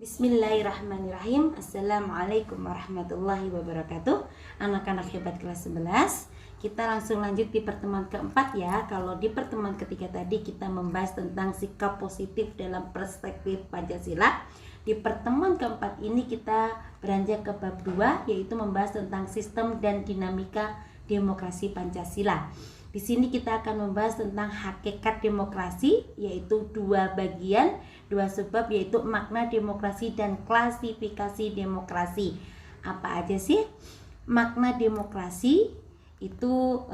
Bismillahirrahmanirrahim. Assalamualaikum warahmatullahi wabarakatuh. Anak-anak hebat kelas 11, kita langsung lanjut di pertemuan keempat ya. Kalau di pertemuan ketiga tadi kita membahas tentang sikap positif dalam perspektif Pancasila. Di pertemuan keempat ini kita beranjak ke bab 2, yaitu membahas tentang sistem dan dinamika demokrasi Pancasila. Di sini kita akan membahas tentang hakikat demokrasi, yaitu dua bagian, dua subbab, yaitu makna demokrasi dan klasifikasi demokrasi. Apa aja sih makna demokrasi? Itu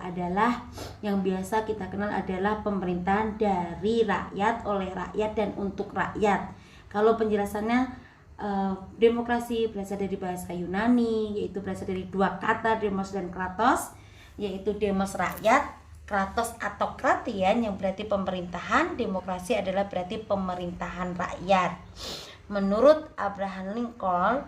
adalah yang biasa kita kenal adalah pemerintahan dari rakyat, oleh rakyat, dan untuk rakyat. Kalau penjelasannya, demokrasi berasal dari bahasa Yunani, yaitu berasal dari dua kata, demos dan kratos, yaitu demos rakyat, kratos atau kratian yang berarti pemerintahan, demokrasi adalah berarti pemerintahan rakyat. Menurut Abraham Lincoln,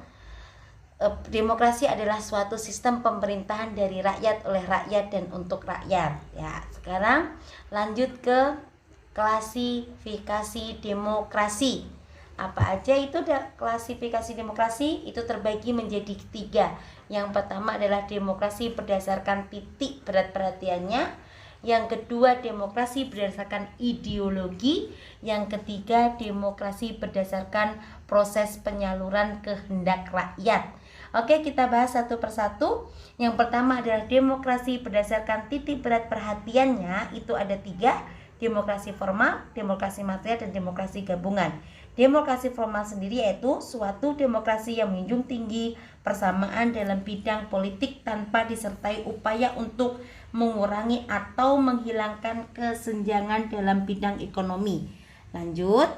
demokrasi adalah suatu sistem pemerintahan dari rakyat, oleh rakyat, dan untuk rakyat. Ya, sekarang lanjut ke klasifikasi demokrasi. Apa aja itu klasifikasi demokrasi? Itu terbagi menjadi 3. Yang pertama adalah demokrasi berdasarkan titik berat perhatiannya. Yang kedua, demokrasi berdasarkan ideologi. Yang ketiga, demokrasi berdasarkan proses penyaluran kehendak rakyat. Oke, kita bahas satu persatu. Yang pertama adalah demokrasi berdasarkan titik berat perhatiannya. Itu ada 3. Demokrasi formal, demokrasi material, dan demokrasi gabungan. Demokrasi formal sendiri yaitu suatu demokrasi yang menjunjung tinggi persamaan dalam bidang politik tanpa disertai upaya untuk mengurangi atau menghilangkan kesenjangan dalam bidang ekonomi. Lanjut,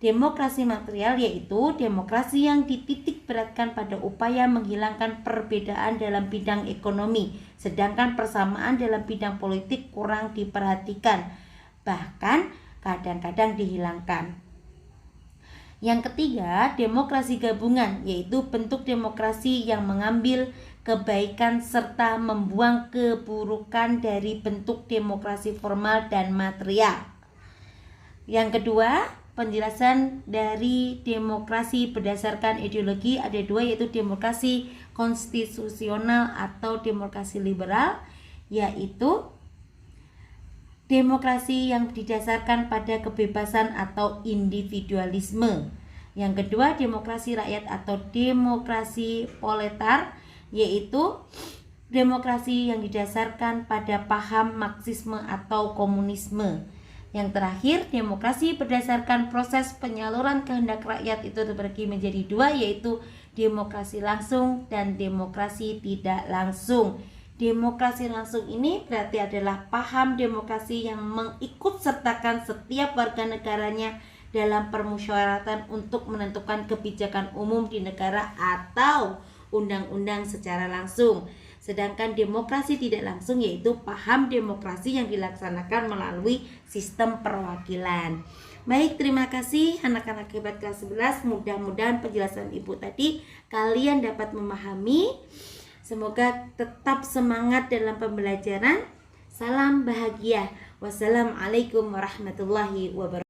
demokrasi material yaitu demokrasi yang dititik beratkan pada upaya menghilangkan perbedaan dalam bidang ekonomi, sedangkan persamaan dalam bidang politik kurang diperhatikan, bahkan kadang-kadang dihilangkan. Yang ketiga, demokrasi gabungan, yaitu bentuk demokrasi yang mengambil kebaikan serta membuang keburukan dari bentuk demokrasi formal dan material. Yang kedua, penjelasan dari demokrasi berdasarkan ideologi ada 2, yaitu demokrasi konstitusional atau demokrasi liberal, yaitu demokrasi yang didasarkan pada kebebasan atau individualisme. Yang kedua, demokrasi rakyat atau demokrasi proletar, yaitu demokrasi yang didasarkan pada paham Marxisme atau komunisme. Yang terakhir, demokrasi berdasarkan proses penyaluran kehendak rakyat itu terbagi menjadi 2, yaitu demokrasi langsung dan demokrasi tidak langsung. Demokrasi langsung ini berarti adalah paham demokrasi yang mengikutsertakan setiap warga negaranya dalam permusyawaratan untuk menentukan kebijakan umum di negara atau undang-undang secara langsung. Sedangkan demokrasi tidak langsung yaitu paham demokrasi yang dilaksanakan melalui sistem perwakilan. Baik, terima kasih anak-anak hebat kelas 11. Mudah-mudahan penjelasan Ibu tadi kalian dapat memahami. Semoga tetap semangat dalam pembelajaran. Salam bahagia. Wassalamualaikum warahmatullahi wabarakatuh.